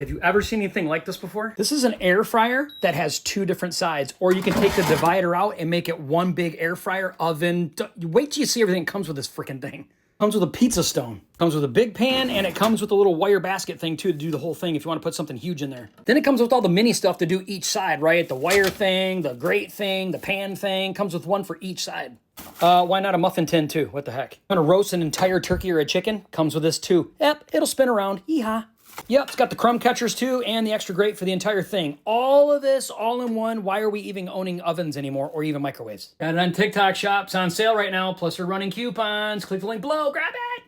Have you ever seen anything like this before? This is an air fryer that has two different sides, or you can take the divider out and make it one big air fryer oven. Wait till you see everything that comes with this freaking thing. Comes with a pizza stone, comes with a big pan, and it comes with a little wire basket thing too to do the whole thing if you want to put something huge in there. Then it comes with all the mini stuff to do each side, right? The wire thing, the grate thing, the pan thing, comes with one for each side. Why not a muffin tin too? What the heck? I'm gonna roast an entire turkey or a chicken, comes with this too. Yep, it'll spin around, yeehaw. Yep, it's got the crumb catchers too and the extra grate for the entire thing. All of this all in one. Why are we even owning ovens anymore or even microwaves? Got it on TikTok Shop. It's on sale right now. Plus we're running coupons. Click the link below. Grab it.